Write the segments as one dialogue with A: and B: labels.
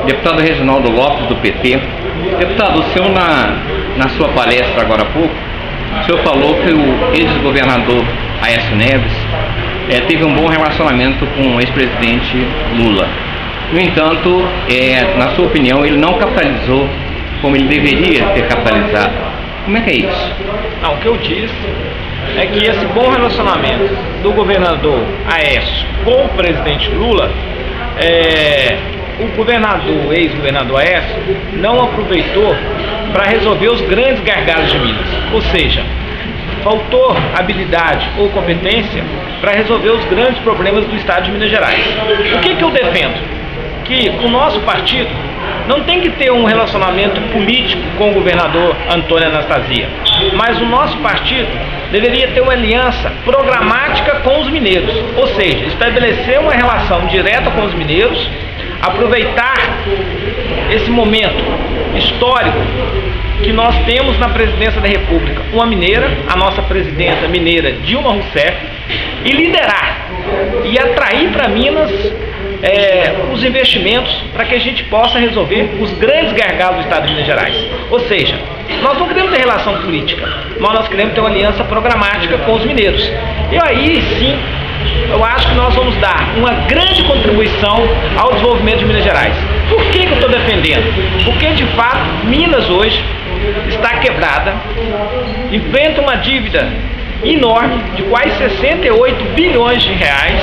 A: Deputado Reginaldo Lopes, do PT. Deputado, o senhor na sua palestra agora há pouco, o senhor falou que o ex-governador Aécio Neves teve um bom relacionamento com o ex-presidente Lula. No entanto, na sua opinião, ele não capitalizou como ele deveria ter capitalizado. Como é que é isso?
B: Não, o que eu disse é que esse bom relacionamento do governador Aécio com o presidente Lula, o ex-governador Aécio não aproveitou para resolver os grandes gargalos de Minas. Ou seja, faltou habilidade ou competência para resolver os grandes problemas do estado de Minas Gerais. O que eu defendo? Que o nosso partido não tem que ter um relacionamento político com o governador Antônio Anastasia, mas o nosso partido deveria ter uma aliança programática com os mineiros, ou seja, estabelecer uma relação direta com os mineiros, aproveitar esse momento histórico que nós temos na presidência da República, uma mineira, a nossa presidenta mineira Dilma Rousseff, e liderar e atrair para Minas os investimentos para que a gente possa resolver os grandes gargalos do estado de Minas Gerais. Ou seja, nós não queremos ter relação política, mas nós queremos ter uma aliança programática com os mineiros. E aí sim, eu acho que nós vamos dar uma grande contribuição ao desenvolvimento de Minas Gerais. Por que eu estou defendendo? Porque de fato Minas hoje está quebrada, enfrenta uma dívida enorme de quase 68 bilhões de reais,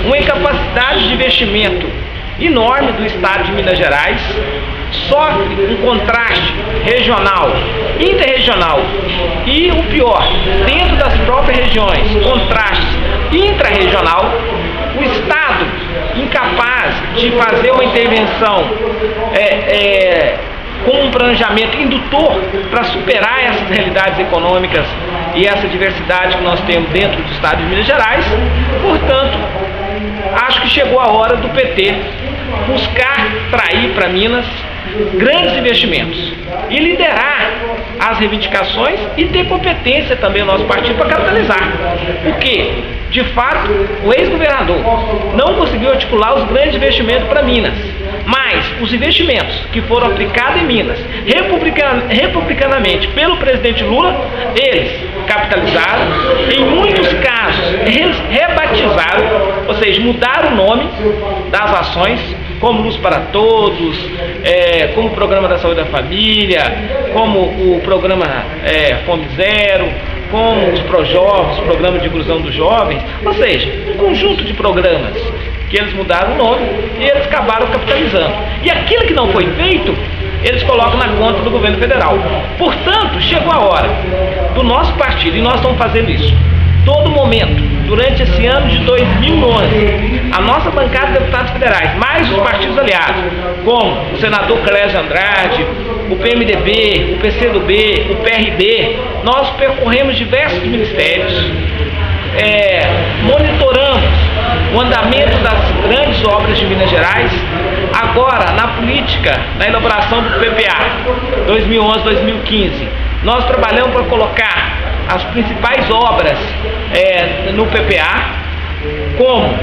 B: uma incapacidade de investimento enorme do estado de Minas Gerais, sofre um contraste regional, interregional e o pior, dentro das próprias regiões, contrastes intrarregional, o estado incapaz de fazer uma intervenção com um planejamento indutor para superar essas realidades econômicas e essa diversidade que nós temos dentro do estado de Minas Gerais. Portanto, acho que chegou a hora do PT buscar trair para Minas grandes investimentos e liderar as reivindicações e ter competência também o nosso partido para capitalizar. Porque, de fato, o ex-governador não conseguiu articular os grandes investimentos para Minas, mas os investimentos que foram aplicados em Minas republicanamente pelo presidente Lula, eles capitalizaram, em muitos casos eles rebatizaram, ou seja, mudaram o nome das ações, como Luz para Todos, como o Programa da Saúde da Família, como o Programa Fome Zero, como os Projovens, Programa de Inclusão dos Jovens, ou seja, um conjunto de programas que eles mudaram o nome e eles acabaram capitalizando. E aquilo que não foi feito, eles colocam na conta do governo federal. Portanto, chegou a hora do nosso partido, e nós estamos fazendo isso todo momento, durante esse ano de 2011, a nossa bancada de deputados federais, mais os partidos aliados, como o senador Clésio Andrade, o PMDB, o PCdoB, o PRB, nós percorremos diversos ministérios, monitoramos o andamento das grandes obras de Minas Gerais. Agora, na política, na elaboração do PPA 2011-2015, nós trabalhamos para colocar as principais obras no PPA, como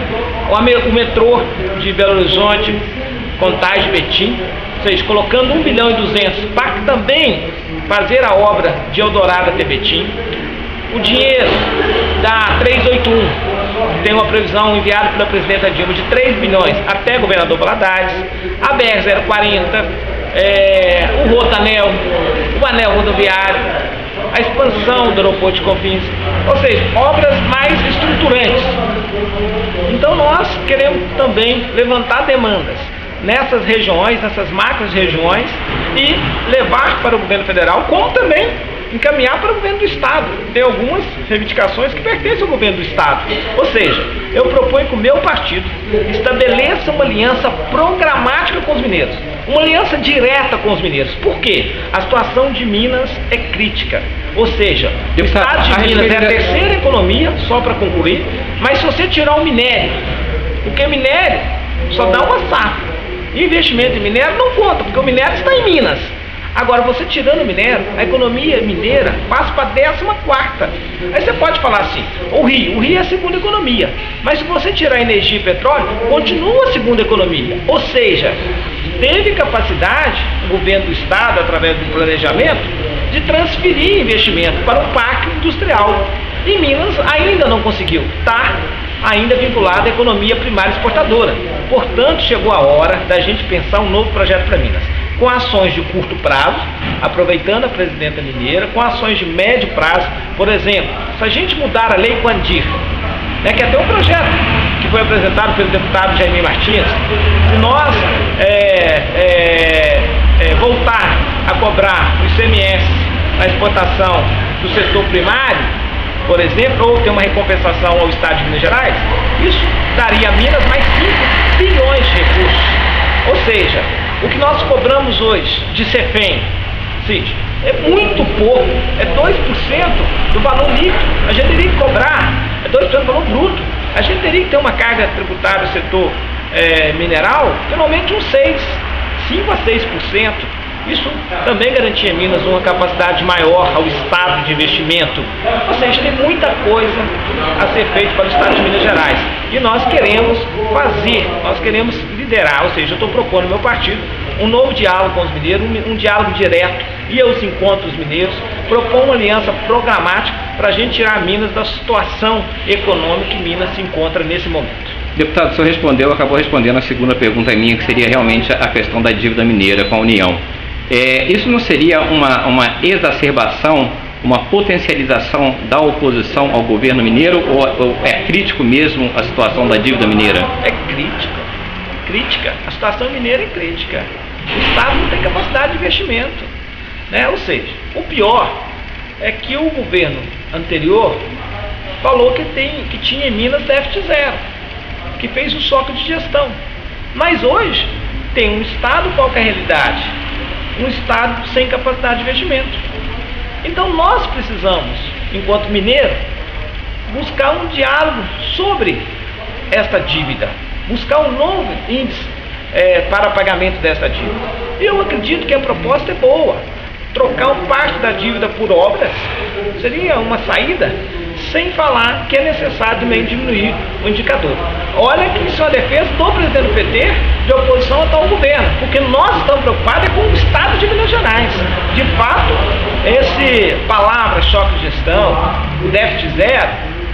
B: o metrô de Belo Horizonte, Contagem de Betim, ou seja, colocando 1 bilhão e 200 para também fazer a obra de Eldorado até Betim. O dinheiro da 381, tem uma previsão enviada pela presidenta Dilma de 3 bilhões até Governador Valadares, a BR-040, o Rotanel, o anel rodoviário, a expansão do aeroporto de Confins, ou seja, obras mais estruturantes. Então nós queremos também levantar demandas nessas regiões, nessas macros regiões, e levar para o governo federal, como também encaminhar para o governo do estado. Tem algumas reivindicações que pertencem ao governo do estado. Ou seja, eu proponho que o meu partido estabeleça uma aliança programática com os mineiros, uma aliança direta com os mineiros. Por quê? A situação de Minas é crítica. Ou seja, o estado de Minas é a terceira economia, só para concluir, mas se você tirar o minério, porque minério só dá uma safra, investimento em minério não conta, porque o minério está em Minas. Agora, você tirando o minério, a economia mineira passa para a 14ª. Aí você pode falar assim, o Rio é a segunda economia, mas se você tirar energia e petróleo, continua a segunda economia. Ou seja, teve capacidade, o governo do Estado, através do planejamento, de transferir investimento para um parque industrial. E Minas ainda não conseguiu, está ainda vinculada à economia primária exportadora. Portanto, chegou a hora da gente pensar um novo projeto para Minas, com ações de curto prazo, aproveitando a presidenta mineira, com ações de médio prazo. Por exemplo, se a gente mudar a Lei Quandir, que é até um projeto que foi apresentado pelo deputado Jaime Martins, se nós voltar a cobrar o ICMS na exportação do setor primário, por exemplo, ou ter uma recompensação ao Estado de Minas Gerais, isso daria a Minas mais 5 bilhões de recursos. Ou seja, o que nós cobramos hoje de CEFEM, Cid, é muito pouco, é 2% do valor líquido. A gente teria que cobrar, é 2% do valor bruto. A gente teria que ter uma carga tributária do setor mineral, normalmente uns 5 a 6%. Isso também garantia a Minas uma capacidade maior ao Estado de investimento. Ou seja, tem muita coisa a ser feita para o Estado de Minas Gerais. E nós queremos nós queremos liderar, ou seja, eu estou propondo ao meu partido um novo diálogo com os mineiros, um diálogo direto, ir aos encontros mineiros, propor uma aliança programática para a gente tirar Minas da situação econômica que Minas se encontra nesse momento.
A: Deputado, o senhor acabou respondendo a segunda pergunta minha, que seria realmente a questão da dívida mineira com a União. Isso não seria uma exacerbação, uma potencialização da oposição ao governo mineiro, ou é crítico mesmo a situação da dívida mineira?
B: É crítica. A situação mineira é crítica. O Estado não tem capacidade de investimento, Ou seja, o pior é que o governo anterior falou que tinha em Minas déficit zero, que fez o choque de gestão. Mas hoje tem um Estado, qual que é a realidade? Um Estado sem capacidade de investimento. Então nós precisamos, enquanto mineiro, buscar um diálogo sobre esta dívida, buscar um novo índice para pagamento dessa dívida. E eu acredito que a proposta é boa. Trocar parte da dívida por obras seria uma saída, sem falar que é necessário também diminuir o indicador. Olha que isso é uma defesa do presidente do PT de oposição ao atual governo, porque nós estamos preocupados com o Estado de Minas Gerais. De fato, esse palavra choque de gestão, o déficit zero,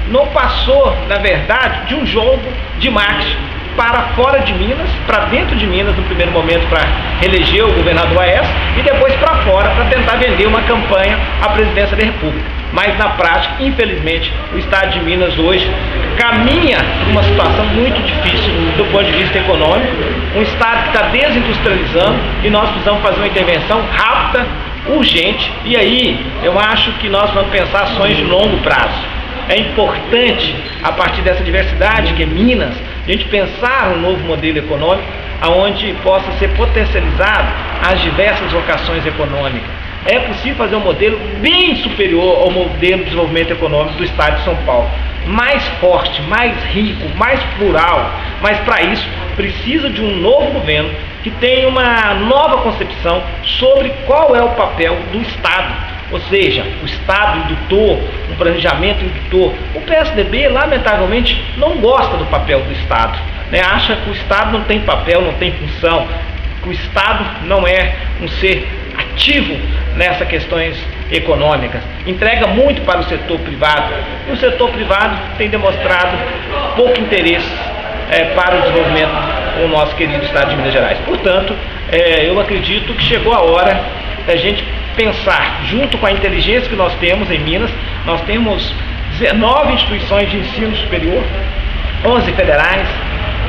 B: não passou, na verdade, de um jogo de marketing para fora de Minas, para dentro de Minas no primeiro momento para reeleger o governador Aécio e depois para fora para tentar vender uma campanha à presidência da República. Mas na prática, infelizmente, o Estado de Minas hoje caminha para uma situação muito difícil do ponto de vista econômico, um Estado que está desindustrializando e nós precisamos fazer uma intervenção rápida, urgente, e aí eu acho que nós vamos pensar ações de longo prazo. É importante, a partir dessa diversidade que é Minas, a gente pensar um novo modelo econômico onde possa ser potencializado as diversas vocações econômicas. É possível fazer um modelo bem superior ao modelo de desenvolvimento econômico do Estado de São Paulo. Mais forte, mais rico, mais plural, mas para isso precisa de um novo governo que tenha uma nova concepção sobre qual é o papel do Estado. Ou seja, o Estado indutor, um planejamento indutor. O PSDB, lamentavelmente, não gosta do papel do Estado. Acha que o Estado não tem papel, não tem função, que o Estado não é um ser ativo nessas questões econômicas. Entrega muito para o setor privado. E o setor privado tem demonstrado pouco interesse para o desenvolvimento do nosso querido Estado de Minas Gerais. Portanto, eu acredito que chegou a hora da gente pensar, junto com a inteligência que nós temos em Minas. Nós temos 19 instituições de ensino superior, 11 federais,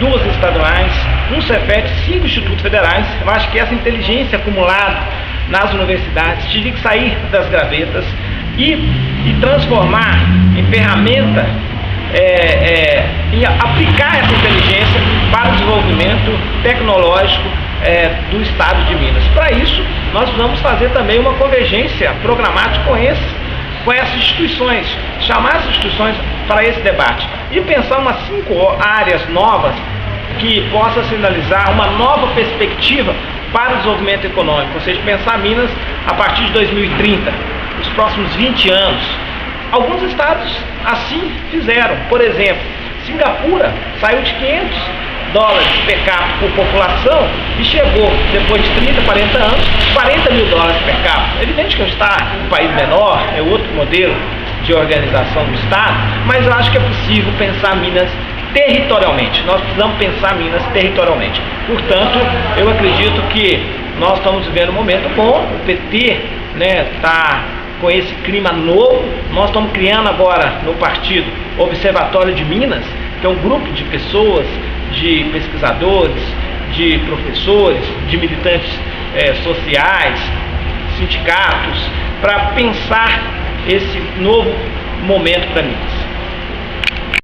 B: 2 estaduais, um Cefet, 5 institutos federais. Eu acho que essa inteligência acumulada nas universidades teria que sair das gavetas e transformar em ferramenta e aplicar essa inteligência para o desenvolvimento tecnológico do Estado de Minas. Para isso, nós vamos fazer também uma convergência programática com essas instituições, chamar essas instituições para esse debate e pensar umas 5 áreas novas que possa sinalizar uma nova perspectiva para o desenvolvimento econômico, ou seja, pensar Minas a partir de 2030, os próximos 20 anos. Alguns estados assim fizeram. Por exemplo, Singapura saiu de $500 per capita por população e chegou, depois de 30, 40 anos, $40 mil per capita. Evidente que está um país menor, é outro modelo de organização do Estado, mas eu acho que é possível pensar Minas territorialmente. Nós precisamos pensar Minas territorialmente. Portanto, eu acredito que nós estamos vivendo um momento bom. O PT está com esse clima novo. Nós estamos criando agora no partido o Observatório de Minas, que é um grupo de pessoas, de pesquisadores, de professores, de militantes sociais, sindicatos, para pensar esse novo momento para Minas.